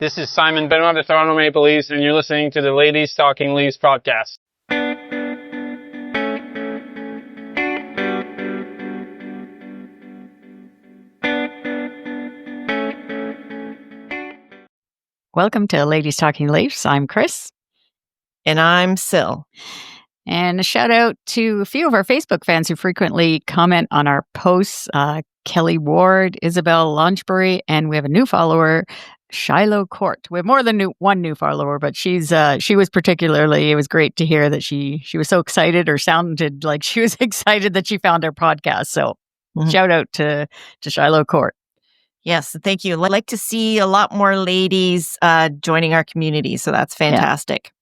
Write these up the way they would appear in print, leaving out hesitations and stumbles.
This is Simon Benoit of the Toronto Maple Leafs, and you're listening to the Ladies Talking Leafs podcast. Welcome to Ladies Talking Leafs. I'm Chris. And I'm Sil. And a shout out to a few of our Facebook fans who frequently comment on our posts. Kelly Ward, Isabel Launchbury, and we have a new follower, Shiloh Court. We have more than one new follower, but she was particularly, it was great to hear that she was so excited, or sounded like she was excited that she found our podcast. So shout out to Shiloh Court. Yes, thank you. I'd like to see a lot more ladies joining our community, so that's fantastic.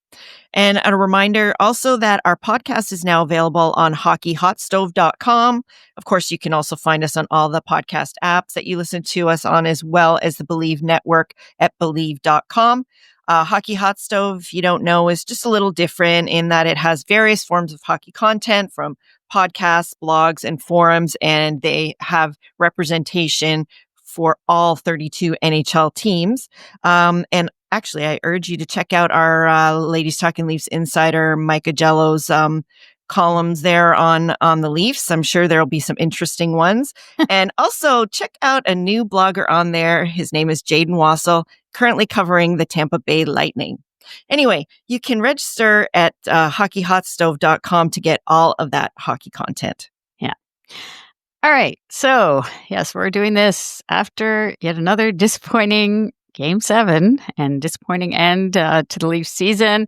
And a reminder also that our podcast is now available on hockeyhotstove.com. Of course, you can also find us on all the podcast apps that you listen to us on, as well as the Believe Network at believe.com. Hockey Hot Stove, if you don't know, is just a little different in that it has various forms of hockey content from podcasts, blogs, and forums, and they have representation for all 32 NHL teams. And actually, I urge you to check out our Ladies Talking Leafs insider, Micah Jello's columns there on the Leafs. I'm sure there'll be some interesting ones. And also check out a new blogger on there. His name is Jaden Wassel, currently covering the Tampa Bay Lightning. Anyway, you can register at hockeyhotstove.com to get all of that hockey content. Yeah. All right. So, yes, we're doing this after yet another disappointing Game 7 and disappointing end to the Leafs season.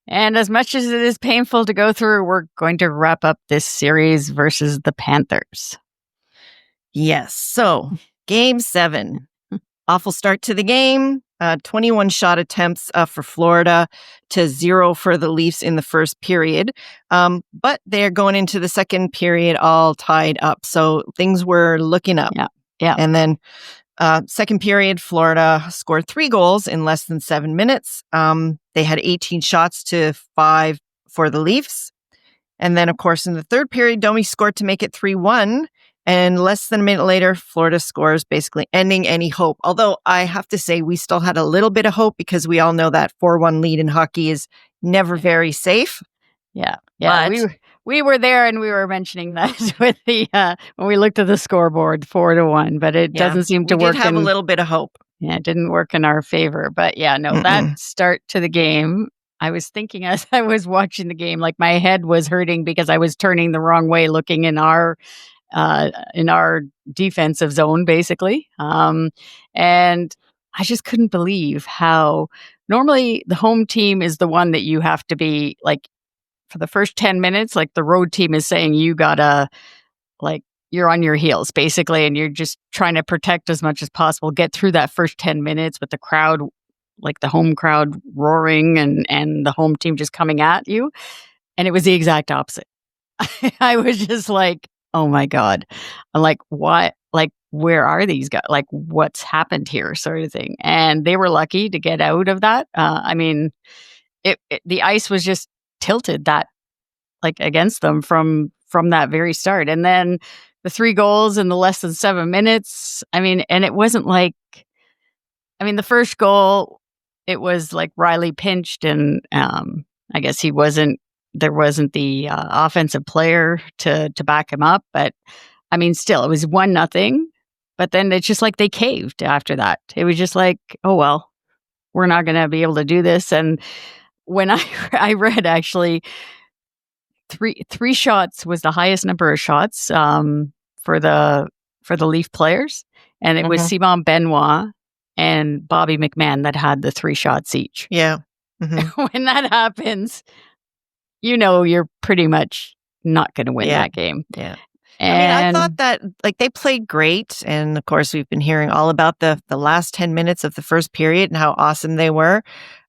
And as much as it is painful to go through, we're going to wrap up this series versus the Panthers. Yes. So, Game 7. Awful start to the game. 21 shot attempts for Florida to 0 for the Leafs in the first period. But they're going into the second period all tied up. So things were looking up. Yeah. And then second period, Florida scored 3 goals in less than 7 minutes. They had 18 shots to 5 for the Leafs. And then, of course, in the third period, Domi scored to make it 3-1. And less than a minute later, Florida scores, basically ending any hope. Although I have to say, we still had a little bit of hope because we all know that 4-1 lead in hockey is never very safe. Yeah. We were there, and we were mentioning that with the when we looked at the scoreboard, 4-1. But it doesn't seem to work. We did have a little bit of hope. Yeah, it didn't work in our favor. But that start to the game, I was thinking as I was watching the game, like my head was hurting because I was turning the wrong way, looking in our defensive zone, basically. And I just couldn't believe how normally the home team is the one that you have to be like for the first 10 minutes, like the road team is saying you gotta, like, you're on your heels basically, and you're just trying to protect as much as possible, get through that first 10 minutes with the crowd, like the home crowd roaring and the home team just coming at you. And it was the exact opposite. I was just like, oh my God. I'm like, what? Like, where are these guys? Like, what's happened here, sort of thing. And they were lucky to get out of that. I mean, the ice was just tilted that, like, against them from that very start. And then the 3 goals in the less than 7 minutes. I mean, and it wasn't like, I mean, the first goal, it was like Riley pinched, and I guess there wasn't the offensive player to back him up. But I mean, still, it was 1-0. But then it's just like they caved after that. It was just like, oh, well, we're not going to be able to do this. And when I read actually three shots was the highest number of shots for the Leaf players. And it was Simon Benoit and Bobby McMahon that had the 3 shots each. Yeah. When that happens, you're pretty much not going to win that game. Yeah. I thought that, like, they played great. And of course, we've been hearing all about the last 10 minutes of the first period and how awesome they were.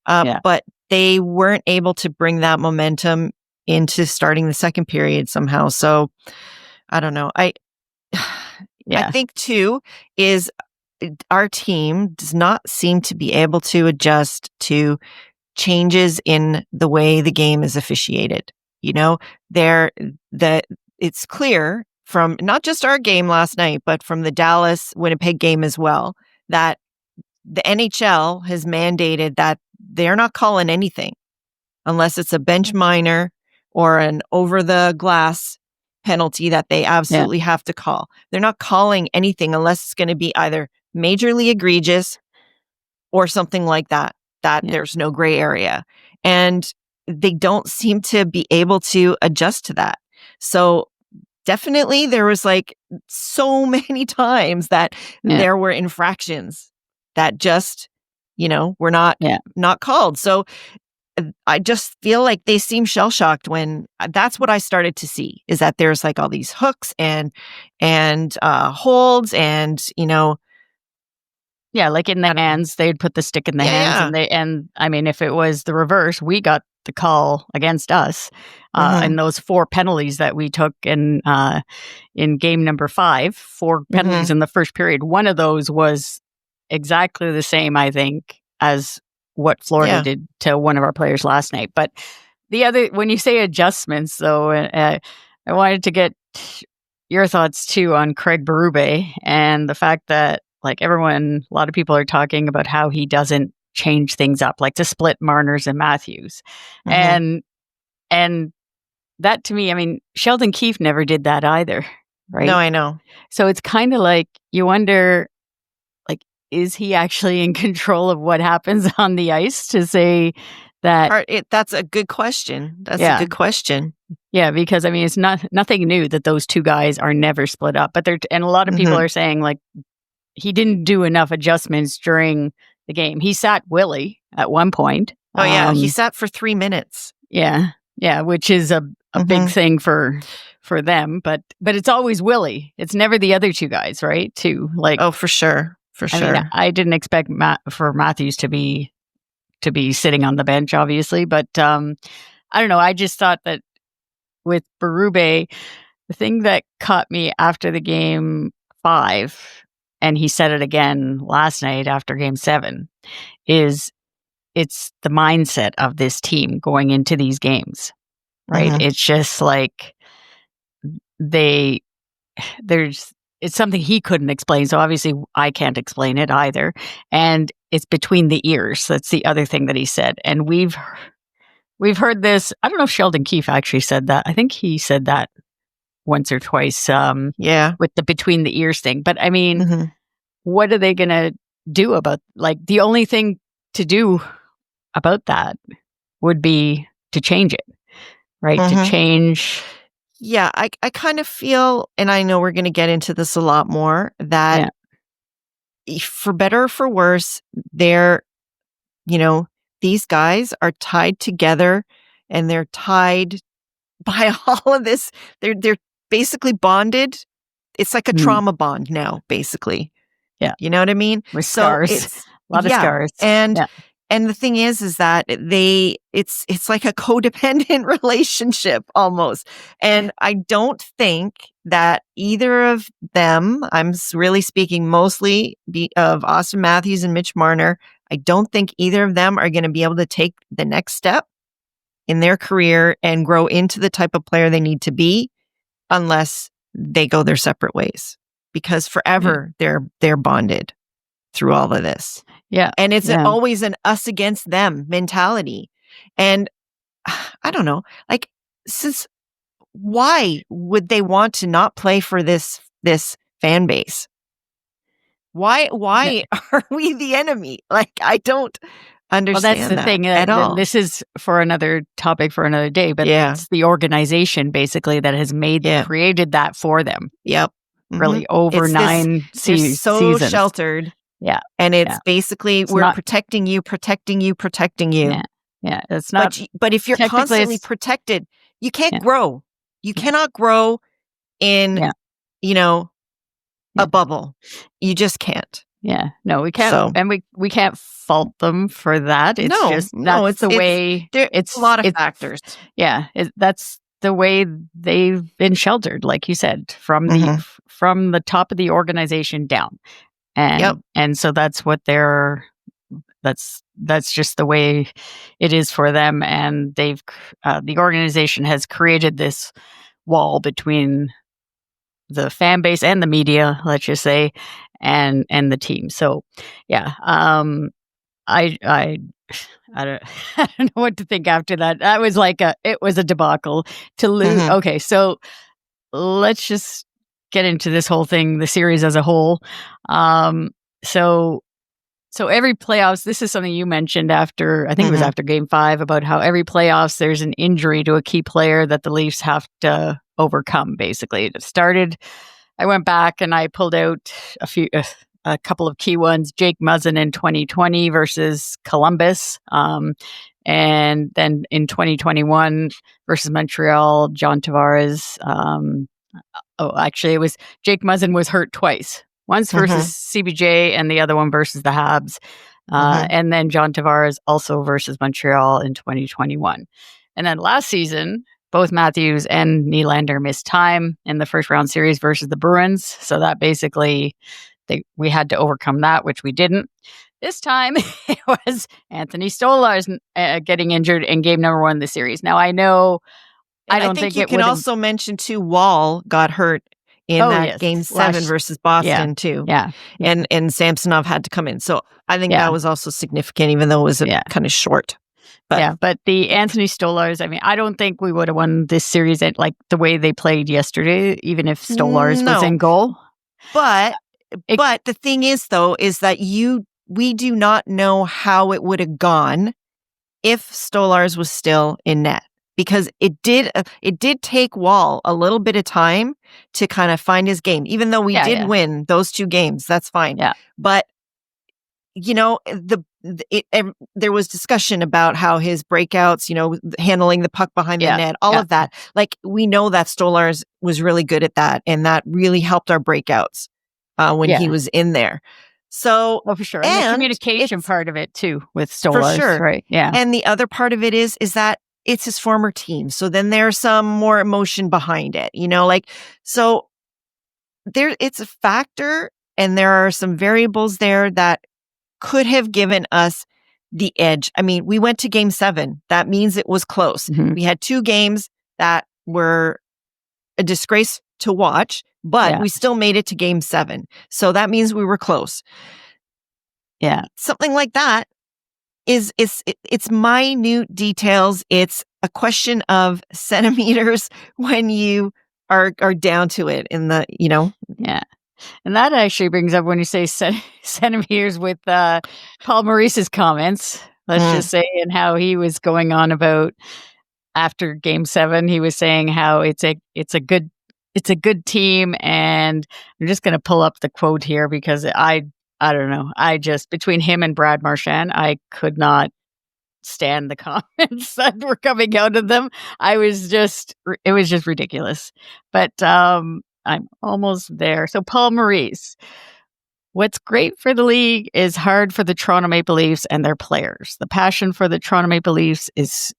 But they weren't able to bring that momentum into starting the second period somehow. So I don't know. I think too is our team does not seem to be able to adjust to changes in the way the game is officiated. It's clear from not just our game last night, but from the Dallas Winnipeg game as well, that the NHL has mandated that they're not calling anything unless it's a bench minor or an over the glass penalty that they absolutely have to call. They're not calling anything unless it's going to be either majorly egregious or something like that there's no gray area. And they don't seem to be able to adjust to that. So definitely there was like so many times that there were infractions that just, were not called. So I just feel like they seem shell-shocked when that's what I started to see, is that there's like all these hooks and holds and, Yeah, like in the hands, they'd put the stick in the hands, and I mean, if it was the reverse, we got the call against us in those 4 penalties that we took in game number 5, 4 penalties in the first period. One of those was exactly the same, I think, as what Florida did to one of our players last night. But the other, when you say adjustments, though, I wanted to get your thoughts too on Craig Berube and the fact that, like, a lot of people are talking about how he doesn't change things up, like to split Marner's and Matthews. And that, to me, I mean, Sheldon Keefe never did that either, right? No, I know. So it's kind of like you wonder, like, is he actually in control of what happens on the ice to say that? That's a good question. That's a good question. Yeah, because I mean, it's nothing new that those 2 guys are never split up, but and a lot of people are saying, like, he didn't do enough adjustments during the game. He sat Willie at one point. Oh yeah, he sat for 3 minutes. Yeah, which is a big thing for them. But it's always Willie. It's never the other 2 guys, right? Too, like, for sure. I mean, I didn't expect for Matthews to be sitting on the bench, obviously, but I don't know. I just thought that with Berube, the thing that caught me after the game 5. And he said it again last night after game 7, is it's the mindset of this team going into these games, right? It's just like it's something he couldn't explain. So obviously I can't explain it either. And it's between the ears. That's the other thing that he said. And we've heard this. I don't know if Sheldon Keefe actually said that. I think he said that once or twice with the between the ears thing. But I mean, what are they going to do about, like, the only thing to do about that would be to change it, right? To change. Yeah, I kind of feel, and I know we're going to get into this a lot more, that for better or for worse, these guys are tied together and they're tied by all of this. They're basically bonded. It's like a trauma bond now, basically. Yeah. You know what I mean? With scars. It's a lot of scars. And the thing is that it's like a codependent relationship almost. And I don't think that either of them, I'm really speaking mostly of Austin Matthews and Mitch Marner, I don't think either of them are going to be able to take the next step in their career and grow into the type of player they need to be unless they go their separate ways, because forever they're bonded through all of this. Yeah. And it's always an us against them mentality. And I don't know, like, why would they want to not play for this fan base? Why are we the enemy? Like, I don't understand. Well, that's the thing at all. This is for another topic for another day, but it's the organization basically that has created that for them. Yep. Really over they're so seasons. sheltered. Yeah. And it's basically, we're protecting you. Yeah. It's not. But if you're constantly protected, you can't grow. You cannot grow in, a bubble. You just can't. Yeah. No, we can't. So, and we can't fault them for that. It's that's the way. It's a lot of factors. Yeah. That's the way they've been sheltered, like you said, from the top of the organization down. And so that's what that's just the way it is for them. And they've, the organization has created this wall between the fan base and the media, let's just say. and the team. So, yeah, I don't I don't know what to think after that. That was it was a debacle to lose. Mhm. Okay, so let's just get into this whole thing, the series as a whole. So every playoffs, this is something you mentioned after, I think it was after Game 5, about how every playoffs there's an injury to a key player that the Leafs have to overcome. Basically, it started. I went back and I pulled out a couple of key ones. Jake Muzzin in 2020 versus Columbus, and then in 2021 versus Montreal, John Tavares. Actually, it was Jake Muzzin was hurt twice. Once versus CBJ and the other one versus the Habs. And then John Tavares also versus Montreal in 2021. And then last season, both Matthews and Nylander missed time in the first round series versus the Bruins. So that basically, we had to overcome that, which we didn't. This time, it was Anthony Stolarz getting injured in game number 1 of the series. Now, I know, I don't think you it can also mention too, Wall got hurt in Game 7 versus Boston too. Yeah. And Samsonov had to come in. So I think that was also significant, even though it was kind of short. But the Anthony Stolarz, I mean, I don't think we would have won this series at the way they played yesterday, even if Stolarz was in goal. But the thing is, though, is that we do not know how it would have gone if Stolarz was still in net. Because it did take Wall a little bit of time to kind of find his game, even though we did win those 2 games. That's fine. Yeah. But there was discussion about how his breakouts, handling the puck behind the net, all of that. We know that Stolarz was really good at that, and that really helped our breakouts when he was in there. So, for sure, and the communication part of it too with Stolarz, for sure, right? Yeah, and the other part of it is that it's his former team. So then there's some more emotion behind it, so it's a factor, and there are some variables there that could have given us the edge. I mean, we went to Game 7. That means it was close. We had 2 games that were a disgrace to watch, but we still made it to Game 7. So that means we were close. Yeah. Something like that it's minute details. It's a question of centimeters when you are down to it in the, Yeah. And that actually brings up when you say centimeters with Paul Maurice's comments, let's just say, and how he was going on about after Game 7, he was saying how it's a good team. And I'm just going to pull up the quote here because I don't know. Between him and Brad Marchand, I could not stand the comments that were coming out of them. It was just ridiculous. But I'm almost there. So Paul Maurice, what's great for the league is hard for the Toronto Maple Leafs and their players. The passion for the Toronto Maple Leafs the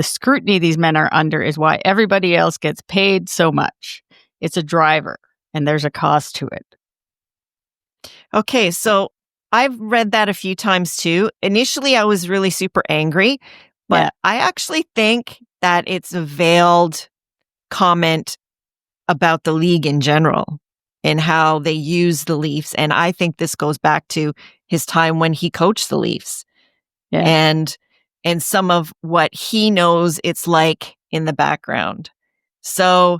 scrutiny these men are under is why everybody else gets paid so much. It's a driver, and there's a cost to it. Okay, so I've read that a few times too. Initially, I was really super angry, but I actually think that it's a veiled comment about the league in general and how they use the Leafs. And I think this goes back to his time when he coached the Leafs and some of what he knows it's like in the background. So,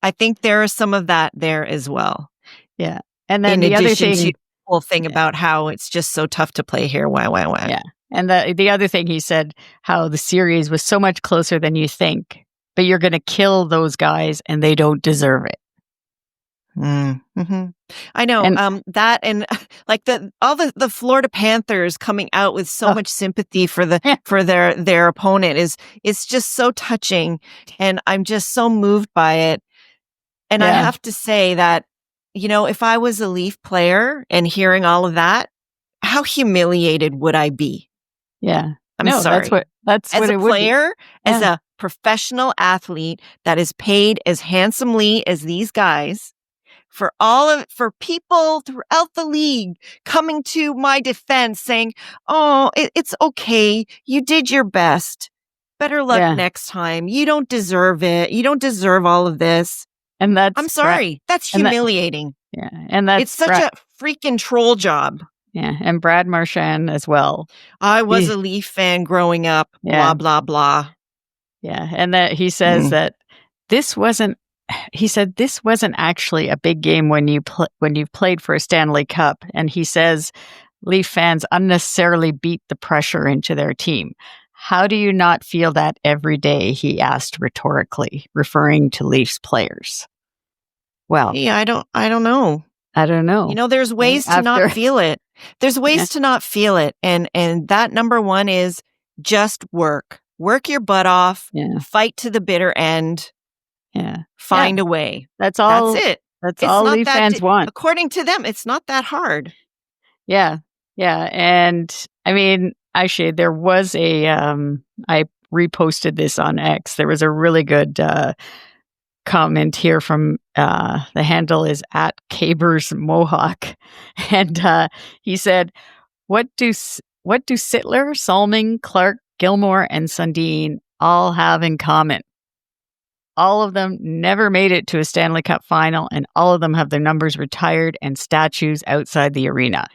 I think there is some of that there as well. Yeah. And then in the other thing, the whole thing about how it's just so tough to play here. Why. Yeah. And the other thing he said, how the series was so much closer than you think, but you're going to kill those guys and they don't deserve it. Mm-hmm. I know that, and all the Florida Panthers coming out with so much sympathy for their opponent it's just so touching, and I'm just so moved by it. And I have to say that, if I was a Leaf player and hearing all of that, how humiliated would I be? Yeah, I'm sorry. That's as what a it would player, be. As a professional athlete that is paid as handsomely as these guys. For people throughout the league coming to my defense saying, oh, it's okay. You did your best. Better luck next time. You don't deserve it. You don't deserve all of this. And that's I'm sorry. That's humiliating. And that's it's such a freaking troll job. Yeah. And Brad Marchand as well. I was a Leaf fan growing up. Blah, blah, blah. Yeah. And that he says that this wasn't actually a big game when you've played for a Stanley Cup. And he says Leaf fans unnecessarily beat the pressure into their team. How do you not feel that every day? He asked rhetorically, referring to Leafs players. Well, yeah, I don't know. I don't know. You know, there's ways to not feel it. There's ways to not feel it. And that number one is just work. Work your butt off. Yeah. Fight to the bitter end. Yeah. Find a way. That's all. That's it. That's all Leaf fans want. According to them, it's not that hard. Yeah. Yeah. And I mean, actually, there was I reposted this on X. There was a really good comment here from the handle is at Cabers Mohawk. And he said, what do Sittler, Salming, Clark, Gilmore, and Sundin all have in common? All of them never made it to a Stanley Cup final, and all of them have their numbers retired and statues outside the arena.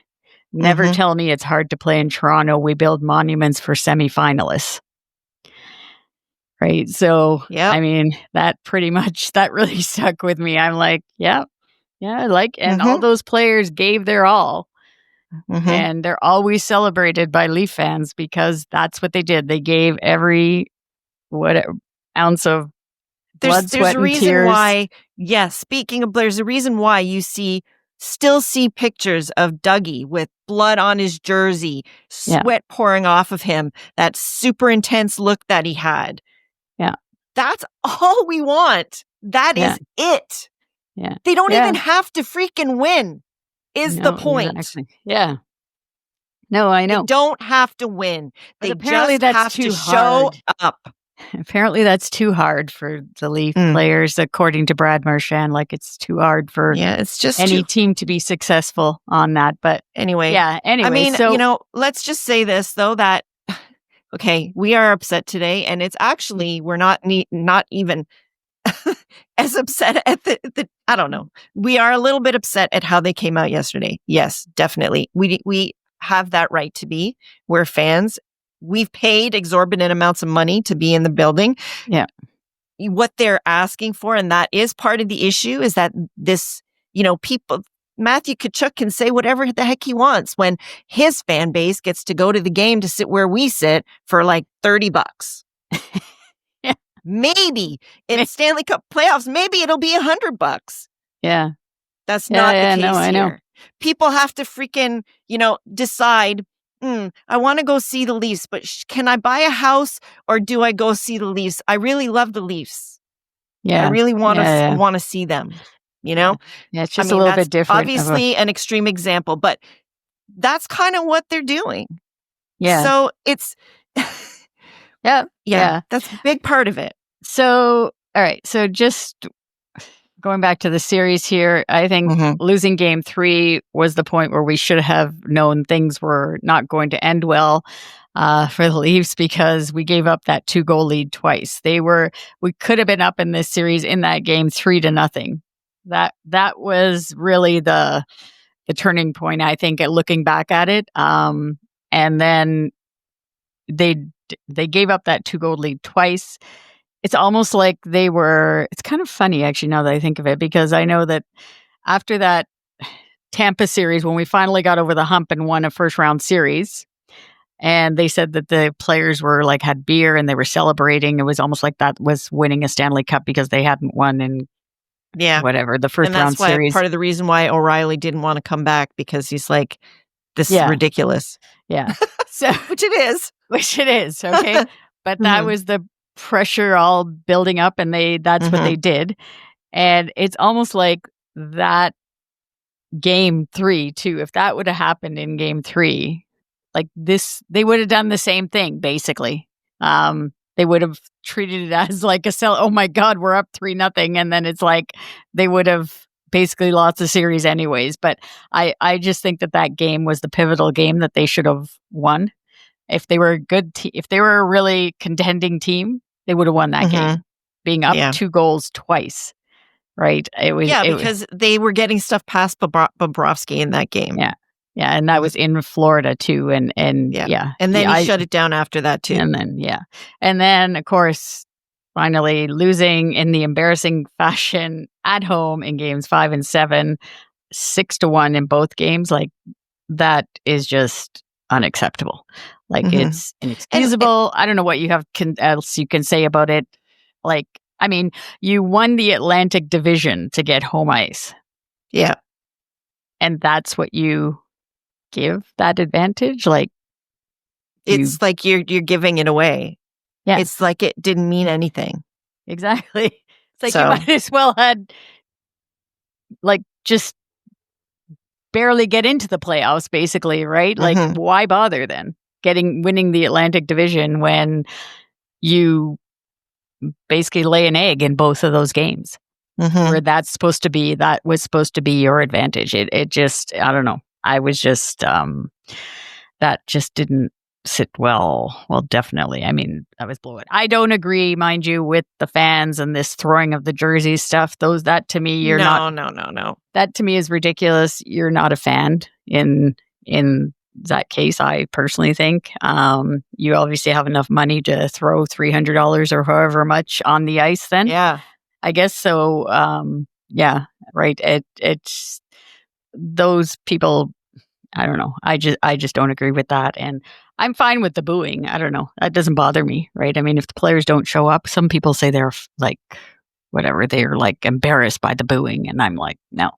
Never tell me it's hard to play in Toronto. We build monuments for semifinalists. Right. So, I mean, that really stuck with me. I'm like, and all those players gave their all. And they're always celebrated by Leaf fans because that's what they did. They gave every ounce of blood, sweat, and tears. There's a reason why, there's a reason why you still see pictures of Dougie with blood on his jersey, sweat pouring off of him, that super intense look that he had. Yeah. That's all we want. That is it. Yeah. They don't even have to freaking win, the point. Exactly. Yeah. No, I know. They don't have to win. They apparently just have to show up. Apparently that's too hard for the Leaf players, according to Brad Marchand. Like, it's too hard for it's just any team to be successful on that. But anyway. I mean, let's just say this, though, that, okay, we are upset today, and it's actually, we're not even as upset at the I don't know. We are a little bit upset at how they came out yesterday. Yes, definitely. We have that right to be. We're fans. We've paid exorbitant amounts of money to be in the building. Yeah. What they're asking for, and that is part of the issue, is that this, people, Matthew Tkachuk can say whatever the heck he wants when his fan base gets to go to the game to sit where we sit for like $30. Maybe in Stanley Cup playoffs, maybe it'll be $100. Yeah. That's not the case I know. People have to freaking, decide, I want to go see the Leafs, but can I buy a house or do I go see the Leafs? I really love the Leafs. Yeah. I really want to see them, Yeah, it's just a little bit different. Obviously an extreme example, but that's kind of what they're doing. Yeah. So it's Yeah. That's a big part of it. So, all right. So just going back to the series here, I think losing game 3 was the point where we should have known things were not going to end well for the Leafs, because we gave up that 2-goal lead twice. We could have been up in this series in that game 3-0. That was really the turning point, I think, at looking back at it. And then they gave up that 2-goal lead twice. It's almost like it's kind of funny, actually, now that I think of it, because I know that after that Tampa series, when we finally got over the hump and won a first round series, and they said that the players were had beer and they were celebrating. It was almost like that was winning a Stanley Cup because they hadn't won in the first round series. And that's part of the reason why O'Reilly didn't want to come back, because he's like, this is ridiculous. Yeah. So Which it is. Okay. But that was the pressure all building up, and that's what they did. And it's almost like that game 3 too, if that would have happened in game 3, they would have done the same thing, basically. They would have treated it as like oh my God, we're up 3-0. And then it's like they would have basically lost the series anyways. But I just think that game was the pivotal game that they should have won. If they were a good if they were a really contending team, they would have won that game, being up 2 goals twice. right? It was because they were getting stuff past Bobrovsky in that game. Yeah. Yeah, and that was in Florida too, and And then he shut it down after that too. And then of course, finally losing in the embarrassing fashion at home in games 5 and 7, 6-1 in both games. Like, that is just unacceptable. Like, it's inexcusable. I don't know what you have else you can say about it. Like, I mean, you won the Atlantic Division to get home ice. Yeah, and that's what you give that advantage. Like, it's like you're giving it away. Yeah, it's like it didn't mean anything. Exactly. It's like you might as well had like just barely get into the playoffs, basically, right? Like, why bother then winning the Atlantic Division when you basically lay an egg in both of those games, where that was supposed to be your advantage. It just, I don't know. I was just, that just didn't sit well. Well, definitely. I mean, I was blown. I don't agree, mind you, with the fans and this throwing of the jersey stuff. That to me, you're not. No. That to me is ridiculous. You're not a fan in that case, I personally think. You obviously have enough money to throw $300 or however much on the ice then. Yeah. I guess so. Yeah, right. It's those people, I don't know. I just don't agree with that. And I'm fine with the booing. I don't know. That doesn't bother me, right? I mean, if the players don't show up, some people say they're like, whatever, they're like embarrassed by the booing. And I'm like, no.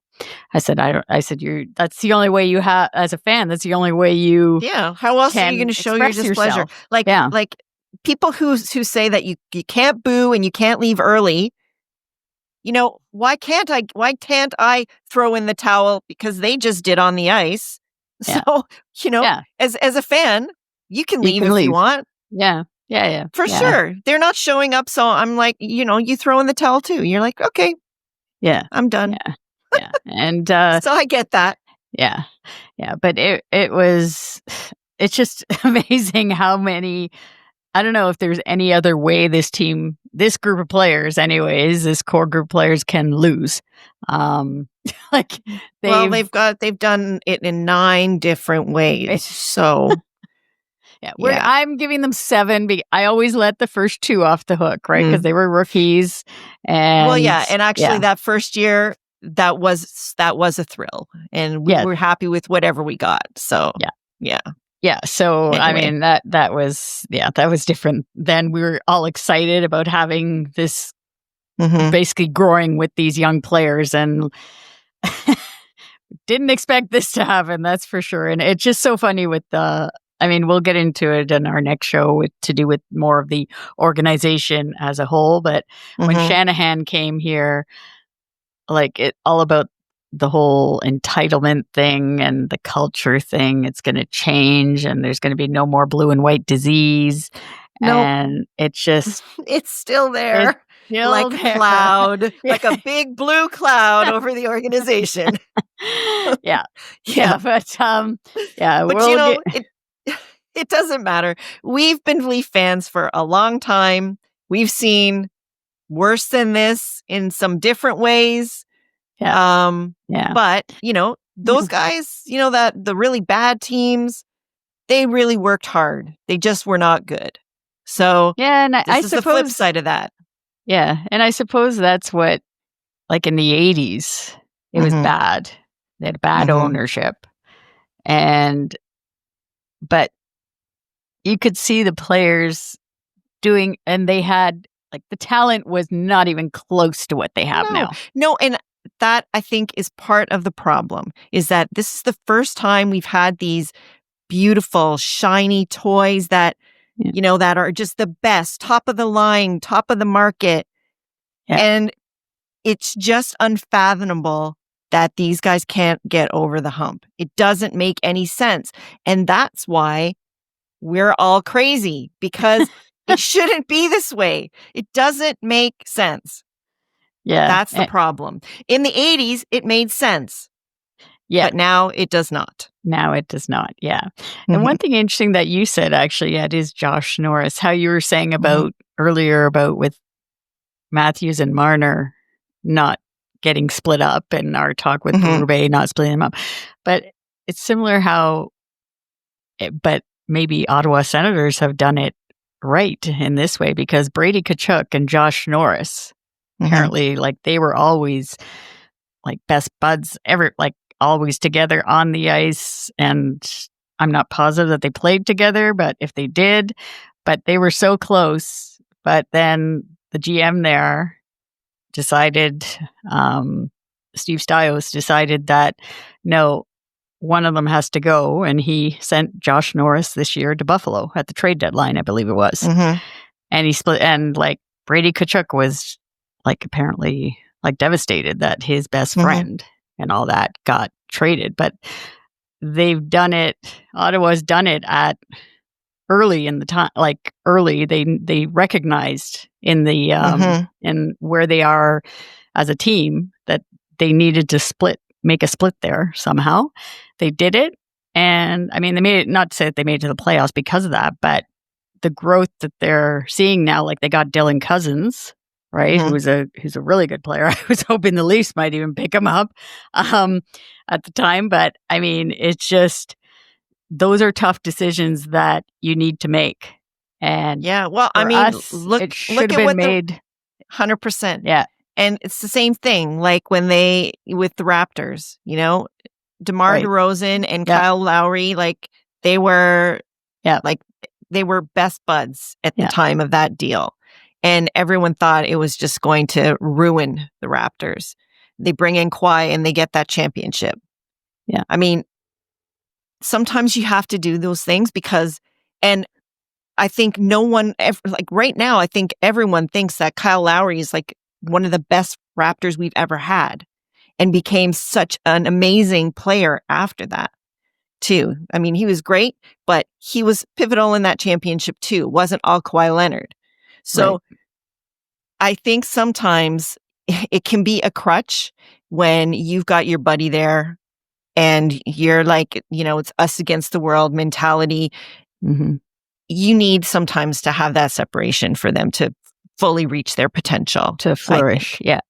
I said, that's the only way you have, as a fan, that's the only way you. Yeah. How else are you going to show your displeasure? Yourself. Like people who say that you can't boo and you can't leave early. You know, why can't I throw in the towel because they just did on the ice? Yeah. So, as a fan, you can leave if you want. Yeah. For sure. They're not showing up. So I'm like, you throw in the towel too. You're like, okay. Yeah. I'm done. Yeah. And so I get that. Yeah. Yeah. But it's just amazing how many, I don't know if there's any other way this group of players anyways, this core group of players can lose. Like they've done it in 9 different ways. So I'm giving them 7. I always let the first 2 off the hook, right? Because they were rookies. And and actually that first year that was a thrill, and we were happy with whatever we got. So yeah. So anyway. I mean that was different. Then we were all excited about having this basically growing with these young players, and didn't expect this to happen. That's for sure. And it's just so funny with I mean, we'll get into it in our next show to do with more of the organization as a whole. But when Shanahan came here, like it all about the whole entitlement thing and the culture thing, it's going to change, and there's going to be no more blue and white disease. Nope. And it's just, it's still there. Like a cloud, like a big blue cloud over the organization. Yeah. But it doesn't matter. We've been Leaf fans for a long time. We've seen worse than this in some different ways. But those guys, that the really bad teams, they really worked hard. They just were not good. So and I suppose the flip side of that. Yeah, and I suppose that's what, like in the 80s, it was bad. They had bad ownership, but you could see the players doing, and they had like the talent was not even close to what they have now. No, and that I think is part of the problem, is that this is the first time we've had these beautiful, shiny toys that, that are just the best, top of the line, top of the market. Yeah. And it's just unfathomable that these guys can't get over the hump. It doesn't make any sense. And that's why we're all crazy, because it shouldn't be this way. It doesn't make sense. Yeah. That's the problem. In the 80s, it made sense. Yeah. But now it does not. Now it does not. Yeah. And one thing interesting that you said, actually, it is Josh Norris, how you were saying about earlier about with Matthews and Marner not getting split up and our talk with Berube not splitting them up. But it's similar but maybe Ottawa Senators have done it right in this way, because Brady Tkachuk and Josh Norris, apparently, like, they were always like best buds, always together on the ice. And I'm not positive that they played together, but if they did, but they were so close. But then the GM there decided, Steve Stiles decided that no, one of them has to go, and he sent Josh Norris this year to Buffalo at the trade deadline, I believe it was. And he split, and like Brady Tkachuk was like apparently like devastated that his best friend and all that got traded. But they've done it. Ottawa's done it at early in the time, like early. They recognized in the in where they are as a team that they needed to make a split there somehow. They did it. And I mean, they made it, not to say that they made it to the playoffs because of that, but the growth that they're seeing now, like they got Dylan Cousins, right? Who's a really good player. I was hoping the Leafs might even pick him up at the time. But I mean, it's just, those are tough decisions that you need to make. And yeah, well, I mean, us, look at what what made 100%. Yeah. And it's the same thing, like when with the Raptors, you know, DeMar DeRozan and Kyle Lowry, like they were best buds at the time of that deal. And everyone thought it was just going to ruin the Raptors. They bring in Kawhi and they get that championship. Yeah. I mean, sometimes you have to do those things and I think no one like right now, I think everyone thinks that Kyle Lowry is like one of the best Raptors we've ever had, and became such an amazing player after that too. I mean, he was great, but he was pivotal in that championship too. It wasn't all Kawhi Leonard. So I think sometimes it can be a crutch when you've got your buddy there and you're like, you know, it's us against the world mentality. You need sometimes to have that separation for them to fully reach their potential. To flourish. Yeah.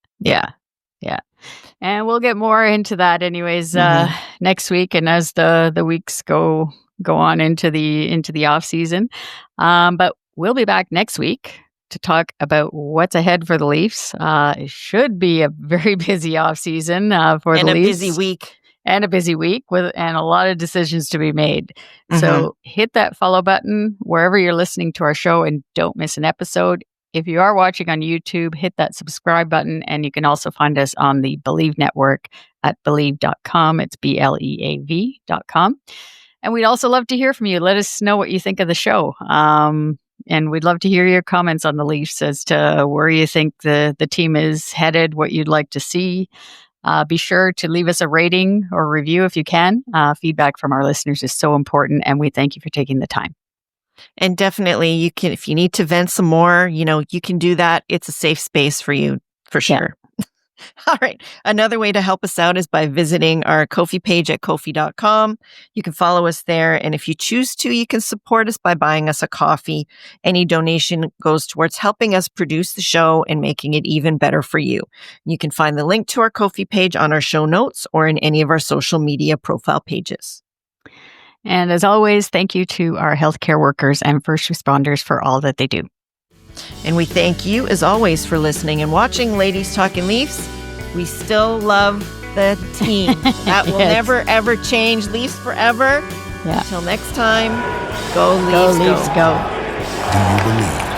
And we'll get more into that anyways next week, and as the weeks go on into the off season. But we'll be back next week to talk about what's ahead for the Leafs. It should be a very busy off season for the Leafs. And a busy week and a lot of decisions to be made. So hit that follow button wherever you're listening to our show and don't miss an episode. If you are watching on YouTube, hit that subscribe button, and you can also find us on the Believe Network at Believe.com. It's BLEAV.com. And we'd also love to hear from you. Let us know what you think of the show. And we'd love to hear your comments on the Leafs as to where you think the team is headed, what you'd like to see. Be sure to leave us a rating or review if you can. Feedback from our listeners is so important, and we thank you for taking the time. And definitely, you can, if you need to vent some more, you know, you can do that. It's a safe space for you, for sure. Yeah. All right. Another way to help us out is by visiting our Ko-fi page at Ko-fi.com. You can follow us there. And if you choose to, you can support us by buying us a coffee. Any donation goes towards helping us produce the show and making it even better for you. You can find the link to our Ko-fi page on our show notes or in any of our social media profile pages. And as always, thank you to our healthcare workers and first responders for all that they do. And we thank you, as always, for listening and watching Ladies Talking Leafs. We still love the team. That will never, ever change. Leafs forever. Yeah. Until next time, go Leafs, go. Leafs, go. Do you believe?